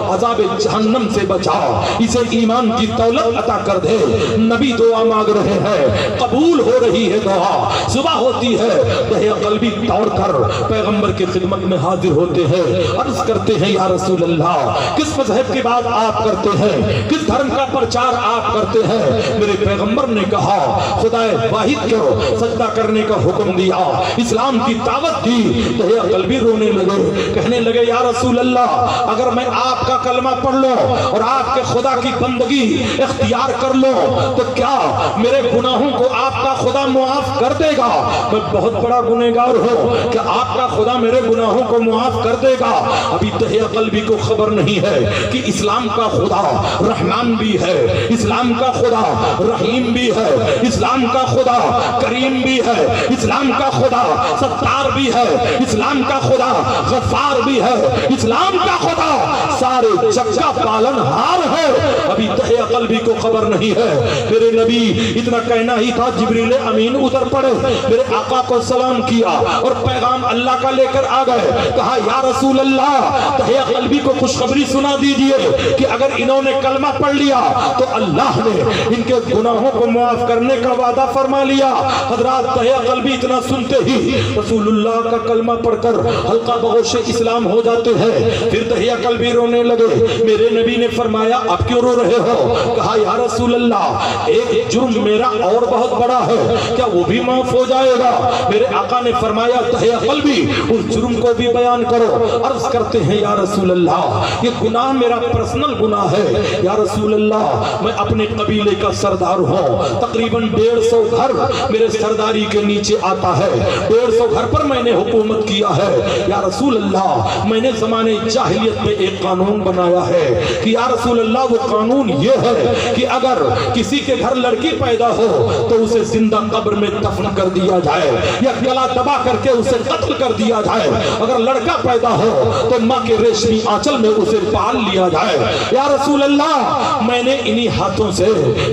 अज़ाब जहन्नम से बचा, इसे ईमान की दौलत अता कर दे। नबी दुआ मांग रहे हैं, कबूल हो रही है दुआ। सुबह होती है, तहिया कल्बी दौड़ कर पैगंबर की खिदमत में हाजिर होते हैं, अर्ज करते हैं या रसूल अल्लाह, किस मजहब की बात आप करते हैं, किस धर्म का प्रचार आप करते हैं? मेरे पैगंबर ने कहा खुदाए वाहिद को सजदा करने का हुक्म दिया, इस्लाम की दावत दी। तहिया कल्बी रोने लगे, कहने लगे या रसूल अल्लाह, अगर मैं आपका कलमा पढ़ लो और आपके खुदा की बंदगी इख्तियार कर लो तो क्या मेरे गुनाहों को आपका खुदा मुआफ कर देगा? मैं बहुत बड़ा गुनहगार हूँ, क्या आपका खुदा मेरे गुनाहों को मुआफ कर देगा? अभी तहे क़ल्बी को खबर नहीं है कि इस्लाम का खुदा रहमान भी है, इस्लाम का खुदा रहीम भी है, इस्लाम का खुदा करीम भी है, इस्लाम का खुदा सत्तार भी है, इस्लाम का खुदा गफ्फार भी है, इस्लाम का खुदा सारे जग का पालनहार है। अभी तहे क़ल्बी को खबर नहीं है। मेरे नबी इतना कहना ही था, जिब्रील अमीन उतर पड़े, मेरे आका को सलाम किया और पैगाम अल्लाह का लेकर आ गए। कहा या रसूल अल्लाह, तहे क़ल्बी को खुशखबरी सुना दीजिए कि अगर इन्होंने कलमा पढ़ लिया तो अल्लाह ने इनके गुनाहों को माफ करने का वादा फरमा लिया। हजरात, तहे क़ल्बी इतना सुनते ही रसूलुल्लाह का कलमा पढ़कर हल्का बगोश इस्लाम हो जाते हैं। फिर तहे क़ल्बी रोने लगे। मेरे नबी ने फरमाया आप क्यों रो रहे हो? कहा या रसूल अल्लाह, एक जुर्म मेरा और बहुत बड़ा है, क्या वो भी माफ हो जाएगा? मेरे आका ने फरमाया तहे क़ल्बी उस जुर्म को भी बयान करो। अर्ज करते हैं या रसूल अल्लाह, ये गुनाह मेरा पर्सनल गुनाह है। या रसूल अल्लाह, मैं अपने कबीले का सरदार हूँ, तकरीबन 150 घर मेरे सरदारी के नीचे आता है, 150 घर पर मैंने हुकूमत किया है। या रसूल अल्लाह, मैंने ज़माने जाहिलियत में एक कानून बनाया है कि या रसूल अल्लाह, वो कानून ये है कि अगर किसी के घर लड़की पैदा हो तो उसे जिंदा कब्र में दफन कर दिया जाए या गला दबा करके उसे कत्ल कर दिया जाए। अगर लड़का पैदा हो तो माँ के रेशमी आंचल में उसे पाल लिया जाए। या रसूल अल्लाह, मैंने इन्हीं हाथों से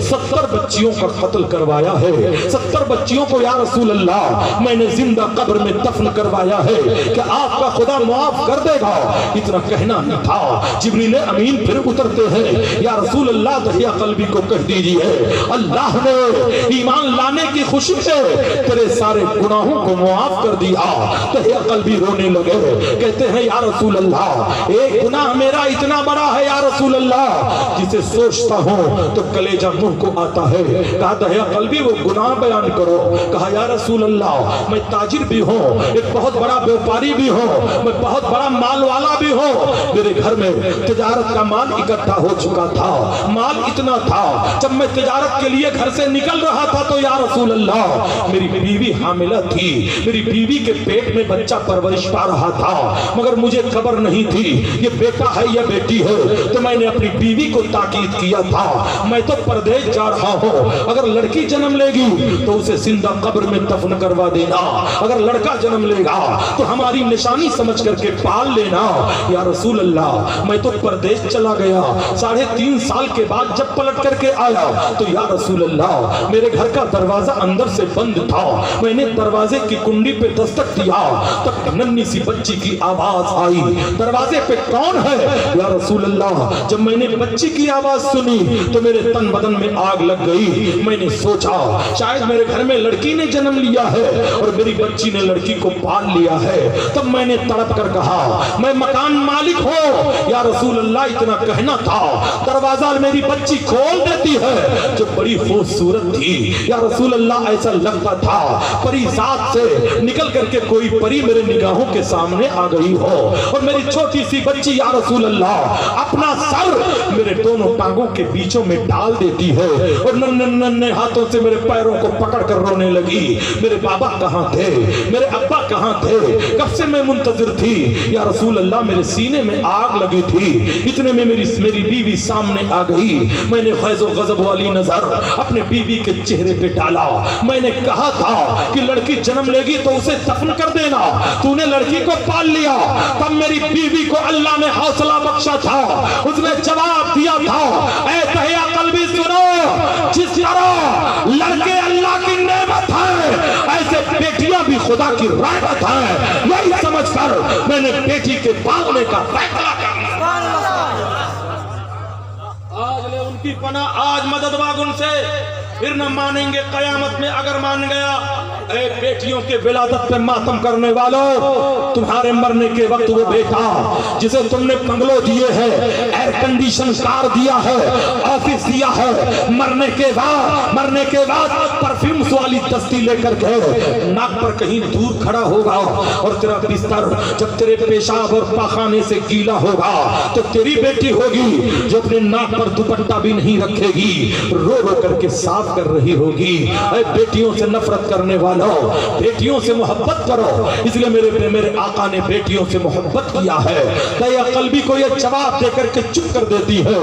70 बच्चियों का कत्ल करवाया है, 70 बच्चियों को या रसूल अल्लाह मैंने जिंदा कब्र में दफन करवाया है, क्या आपका खुदा माफ कर देगा? इतना कहना नहीं था। जिब्रील अमीन फिर उतरते हैं, या रसूल अल्लाह, तहे क़ल्बी को कह दीजिए अल्लाह ने ईमान लाने की खुशी से तेरे सारे गुनाहों को माफ कर दिया। तहे क़ल्बी रोने लगे, कहते हैं या रसूल अल्लाह, एक गुनाह मेरा इतना बड़ा है या रसूल अल्लाह, जिसे सोचता हूँ तो कलेजा मुंह को आता है। कहा तहे क़ल्बी वो गुनाह बयान करो। कहा या रसूल अल्लाह, मैं ताजिर भी हूँ, एक बहुत बड़ा व्यापारी भी हूँ, मैं बहुत बड़ा माल वाला भी हूँ, मेरे घर में तिजारत का माल इकट्ठा हो चुका था। माल इतना था, जब मैं तिजारत के लिए घर से निकल रहा था तो या रसूल अल्लाह, मेरी बीवी हामिला थी, मेरी बीवी के पेट में बच्चा परवरिश पा रहा था, मगर मुझे खबर नहीं थी ये बेटा है या बेटी है। तो मैंने अपनी बीवी को ताकीद किया था, मैं तो परदेश जा रहा हूँ, अगर लड़की जन्म लेगी तो उसे जिंदा कब्र में दफन करवा देना, अगर लड़का जन्म लेगा तो हमारी निशानी समझ करके पाल लेना। या रसूल अल्लाह, मैं तो परदेश चला गया, 3.5 साल के बाद जब पलट करके आया तो या रसूल अल्लाह, मेरे घर का दरवाजा अंदर से बंद था, मैंने दरवाजे की कुंडी पे दस्तक दिया, तब नन्ही सी बच्ची की आवाज आई, दरवाजे पे कौन है? या रसूल अल्लाह, जब मैंने बच्ची की आवाज सुनी तो मेरे तन बदन में आग लग गई। मैंने सोचा शायद मेरे घर में लड़की ने जन्म लिया है और मेरी बच्ची ने लड़की को पाल लिया है। तब मैंने तड़प कर कहा मैं मकान मालिक हूँ। या रसूल अल्लाह, इतना कहना था, दरवाजा मेरी बच्ची खोल देती है जो बड़ी खूबसूरत थी। या रसूल अल्लाह, ऐसा लगता था परी जात से निकल करके कोई परी मेरे निगाहों के सामने आ गई हो और मेरी छोटी सी बच्ची या रसूल अल्लाह अपना सर मेरे दोनों टांगों के बीचों में डाल देती है और नन्हे नन्हे हाथों से मेरे पैरों को पकड़ कर रोने लगी। मेरे बाबा कहाँ थे, मेरे अब्बा कहाँ थे, कब से मैं मुंतजिर थी। या रसूल अल्लाह, मेरे सीने में आग लगी थी। इतने में मेरी बीवी सामने आ गई। मैंने ग़ज़ब गजब वाली नजर अपने बीवी के चेहरे पे डाला। मैंने कहा था कि लड़की जन्म लेगी तो उसे दफन कर देना, तूने लड़की को पाल लिया। तब मेरी बीवी को अल्लाह ने हौसला बख्शा था, उसने जवाब दिया था, ऐ तहे क़ल्बी सुनो, जिस तरह लड़के अल्लाह की नेमत है, ऐसे बेटियां भी खुदा की रहमत है। यही समझकर मैंने बेटी के पालने का फैसला कर लिया। आज ले उनकी पनाह, आज मदद मांग उनसे, फिर न मानेंगे कयामत में अगर मान गया। ऐ बेटियों के विलादत पे मातम करने वालों, तुम्हारे मरने के वक्त वो बेटा जिसे तुमने बंगलो दिए हैं, एयर कंडीशन कार दिया है, ऑफिस दिया है, मरने के बाद परफ्यूम्स वाली दस्ती लेकर के नाक पर कहीं दूर खड़ा होगा और तेरा बिस्तर जब तेरे पेशाब और पाखाने से गीला होगा तो तेरी बेटी होगी जो अपने नाक पर दुपट्टा भी नहीं रखेगी, रो रो करके साफ कर रही होगी। ऐ बेटियों से नफरत करने वालों, बेटियों से मोहब्बत करो। इसलिए मेरे आका ने बेटियों से मोहब्बत किया है। दया कल्बी को यह जवाब देकर के चुप कर देती है।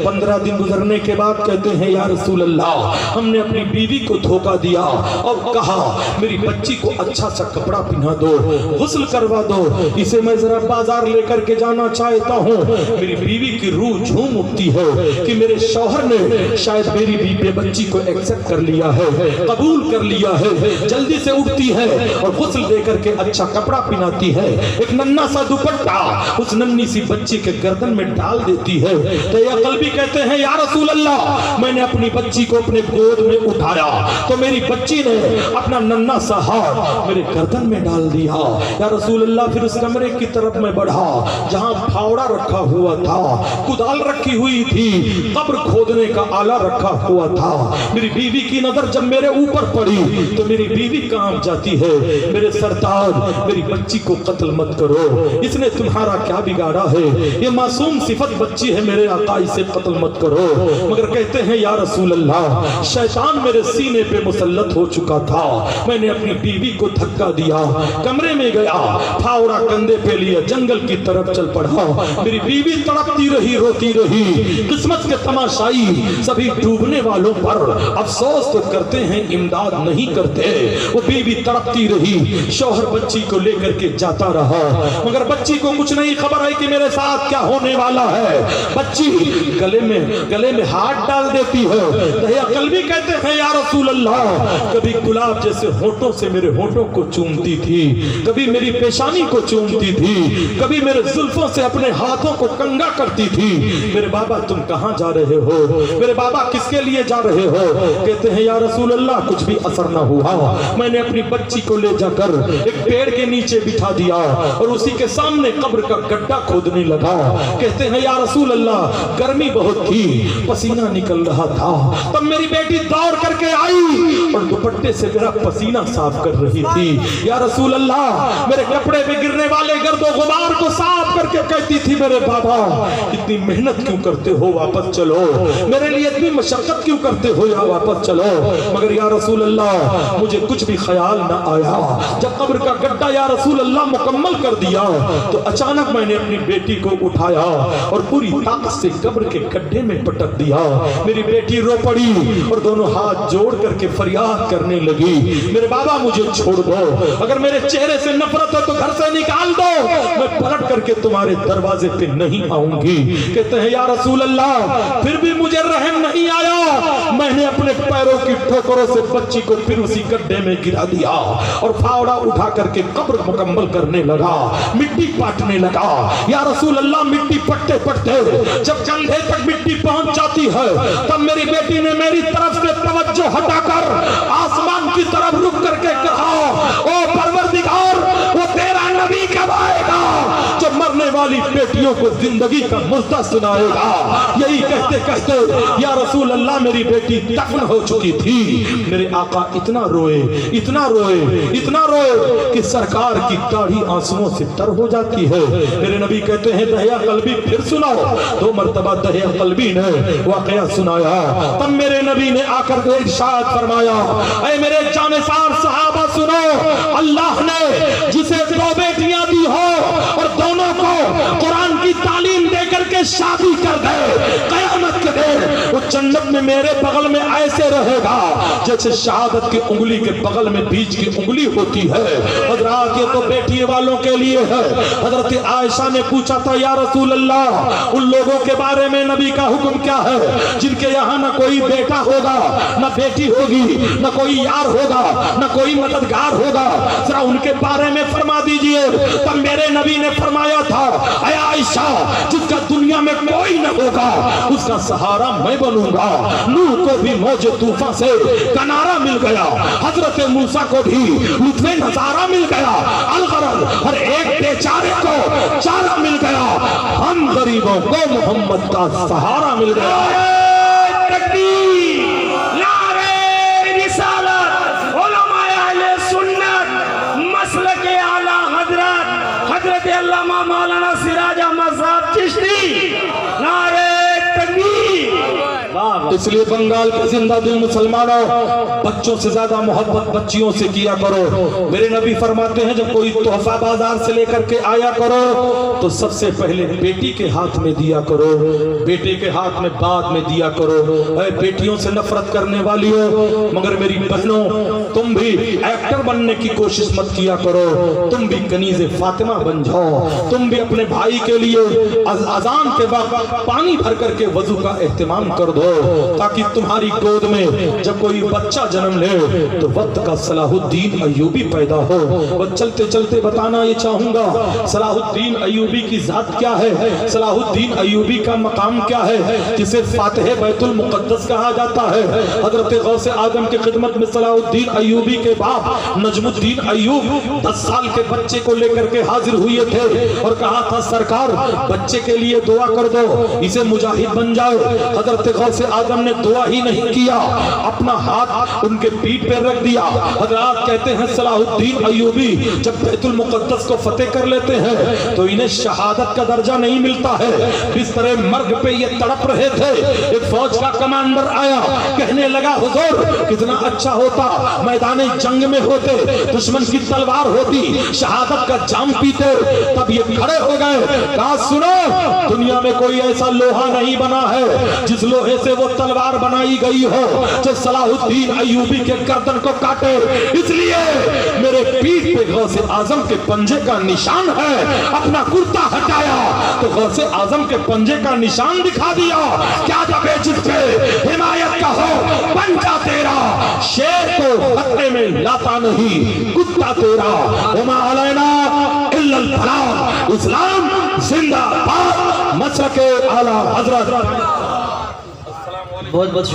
15 दिन गुजरने के बाद कहते हैं या रसूल अल्लाह, हमने अपनी बीवी को धोखा दिया और कहा मेरी बच्ची को अच्छा सा कपड़ा पहना दो, गुस्ल करवा दो, इसे मैं जरा बाजार लेकर के जाना चाहता हूँ। मेरी बीवी की रूह झूम उठती है कि मेरे शौहर ने शायद मेरी बीबी बच्ची को एक्सेप्ट कर लिया है, कबूल कर लिया है। जल्दी से उठती है और गुस्ल देकर के अच्छा कपड़ा पहनाती है, एक नन्हा सा दुपट्टा उस नन्ही सी बच्ची के गर्दन में डाल देती है। तो या कल्बी कहते हैं या रसूल अल्लाह, मैंने अपनी बच्ची को अपने गोद में उठाया तो मेरी बच्ची ने अपना नन्हा सा हाथ मेरे गर्दन में डाल दिया। या रसूल अल्लाह, फिर उस कमरे की तरफ मैं बढ़ा जहां फावड़ा रखा हुआ था, कुदाल रखी हुई थी, कब्र खोदने का आला रखा हुआ था। मेरी बीवी की नजर जब मेरे ऊपर पड़ी तो मेरी बीवी काम जाती है, मेरे सरदार मेरी बच्ची को कत्ल मत करो, इसने तुम्हारा क्या बिगाड़ा है, ये मासूम सिफत बच्ची है, मेरे आका इसे कत्ल मत करो। मगर कहते हैं या रसूल अल्लाह, शैतान मेरे सीने पे मुसल्लत हो चुका था, मैंने अपनी बीवी को धक्का दिया, कमरे में गया, फावड़ा कंधे पे लिया, जंगल की तरफ चल पड़ा। मेरी बीवी तड़पती रही, रोती रही। किस्मत के तमाशाई सभी डूबने वालों पर अफसोस तो करते हैं, इमदाद नहीं करते। वो बीवी तड़पती रही, शौहर बच्ची को लेकर के जाता रहा, मगर बच्ची को कुछ नहीं खबर है कि मेरे साथ क्या होने वाला है। बच्ची गले में हाथ डाल देती है। दया कल्बी कहते हैं या रसूल अल्लाह, कभी गुलाब जैसे होठों से मेरे होठों को चूमती थी, कभी मेरी पेशानी को चूमती थी, कभी मेरे जुल्फों से अपने हाथों को कंगा करती थी। मेरे बाबा तुम कहां जा रहे हो, मेरे बाबा किसके लिए जा रहे हो? कहते हैं या रसूल अल्लाह, कुछ भी असर ना हुआ, मैंने अपनी बच्ची को ले जाकर एक पेड़ के नीचे बिठा दिया और उसी के सामने कब्र का गड्ढा खोदने लगा। कहते हैं या रसूल अल्लाह, गर्मी बहुत थी, पसीना निकल रहा था, तब मेरी बेटी दौड़ करके आई और दुपट्टे से मेरा पसीना साफ कर रही थी। या रसूल अल्लाह, मेरे कपड़े पे गिरने वाले गर्दो गुबार को साफ करके कहती थी मेरे बाबा इतनी मेहनत क्यों करते हो, वापस चलो, मेरे लिए इतनी मशक्कत क्यों करते हो, या वापस चलो। मगर या रसूल अल्लाह, मुझे कुछ भी ख्याल ना आया। जब कब्र का गड्ढा या रसूल अल्लाह मुकम्मल कर दिया तो अचानक मैंने अपनी बेटी को उठाया और पूरी ताकत से कब्र के गड्ढे में पटक दिया। मेरी बेटी रो पड़ी और दोनों हाथ जोड़ करके फरियाद करने लगी, मेरे बाबा मुझे छोड़ दो, अगर मेरे चेहरे से नफरत हो तो घर से निकाल दो, मैं पलट करके तुम्हारे दरवाजे पे नहीं आऊंगी। कहते हैं या रसूल अल्लाह, फिर भी मुझे रहम नहीं आया, मैंने अपने पैरों की ठोकरों से बच्ची को फिर उसी गड्ढे में गिरा दिया और फावड़ा उठा करके कब्र मुकम्मल करने लगा, मिट्टी पाटने लगा। या रसूल अल्लाह, मिट्टी पटते पटते जब कंधे तक मिट्टी पहुंच जाती है तब मेरी बेटी ने मेरी तरफ से तवज्जो हटाकर आसमान की तरफ रुक करके कहा, ओ परवरदिगार, वो तेरा नबी कब आएगा जो मरने वाली बेटियों को जिंदगी का मुद्दा सुनाएगा। यही कहते कहते या रसूल अल्लाह, मेरी बेटी दफन हो चुकी थी। मेरे आका इतना रोए, इतना रोए, इतना रोए कि सरकार की दाढ़ी आंसुओं से तर हो जाती है। मेरे नबी कहते हैं दहिया कल्बी फिर सुनाओ। 2 मरतबा दहिया कल्बी ने वाकया सुनाया। तब मेरे नबी ने आकर इरशाद फरमाया, ऐ मेरे जानेसार सहाबा सुनो, अल्लाह ने जिसे 2 बेटियां दी हो और दोनों को कुरान की तालीम देकर के शादी कर दे, कयामत के दिन वो जन्नत में मेरे बगल में ऐसे रहेगा जैसे शहादत की उंगली के बगल में बीच की उंगली होती है। हजरात, ये तो बेटी वालों के लिए है। हजरत आयशा ने पूछा था या रसूल अल्लाह, उन लोगों के बारे में नबी का हुक्म क्या है जिनके यहाँ न कोई बेटा होगा, न बेटी होगी, न कोई यार होगा, न कोई मददगार होगा, जरा उनके बारे में फरमा दीजिए। तब मेरे नबी ने फरमाया था, ऐ आयशा, जिसका दुनिया में कोई न होगा उसका सहारा मैं बनूंगा। नूह को भी मौज तूफान से किनारा मिल गया, हजरत मूसा को भी लुत्फे नजारा मिल गया, अलगरज हर एक बेचारे को चारा मिल गया, हम गरीबों को मोहम्मद का सहारा मिल गया। अल्लामा मौलाना सिराज अहमद साहब चिश्ती, नारे तकबीर। वाह। इसलिए बंगाल के जिंदा दिल मुसलमानों, बच्चों से ज्यादा मोहब्बत बच्चियों से किया करो। मेरे नबी फरमाते हैं जब कोई तोहफा बाजार से लेकर के आया करो तो सबसे पहले बेटी के हाथ में दिया करो, बेटे के हाथ में बाद में दिया करो। बेटियों से नफरत करने वाली हो, मगर मेरी बहनों तुम भी एक्टर बनने की कोशिश मत किया करो, तुम भी कनीज़े फातिमा बन जाओ। तुम भी अपने भाई के लिए अजान के वक्त पानी भर करके वजू का एहतमाम कर दो, ताकि तुम्हारी गोद में जब कोई बच्चा जन्म ले तो वक्त का सलाहुद्दीन अय्यूबी पैदा हो। और चलते चलते बताना ये चाहूंगा सलाहुद्दीन अय्यूबी की जात क्या है, सलाहुद्दीन अय्यूबी का मकाम क्या है, जिसे फातिह बैतुल मुक़द्दस कहा जाता है। हजरत गौसे आजम की खिदमत में सलाहुद्दीन अय्यूबी के बाप नजमुद्दीन अय्यूब 10 साल के बच्चे को लेकर के हाजिर हुए थे और कहा था सरकार बच्चे के लिए दुआ कर दो, इसे मुजाहिद बन जाए। हजरत गौसे आजम ने दुआ ही नहीं किया, अपना हाथ उनके पीठ पे रख दिया। हजरत कहते हैं सलाहुद्दीन अय्यूबी जब बैतुल मुक़द्दस को फतेह कर लेते हैं तो इन्हें शहादत का दर्जा नहीं मिलता है। इस तरह मर्ग पे ये तड़प रहे थे, एक फौज का कमांडर आया, कहने लगा हुजूर कितना अच्छा होता मैदान जंग में होते, दुश्मन की तलवार होती, शहादत का जाम पीते। तब ये खड़े हो गए, कहा सुनो दुनिया में कोई ऐसा लोहा नहीं बना है जिस लोहे से वो तलवार बनाई गई हो जो सलाहुद्दीन अय्यूबी के गर्दन को काटे। इसलिए मेरे पीठ पे गौसे आजम के पंजे का निशान है। अपना कुर्ता हटाया तो गौसे आजम के पंजे का निशान दिखा दिया। क्या जब जिसके हिमायत का हो पंजा तेरा, शेर को खतरे में लाता नहीं कुत्ता तेरा। हुमा अलैना इल्लल बलाग। इस्लाम जिंदाबाद। मसलके आला हजरत। बहुत बहुत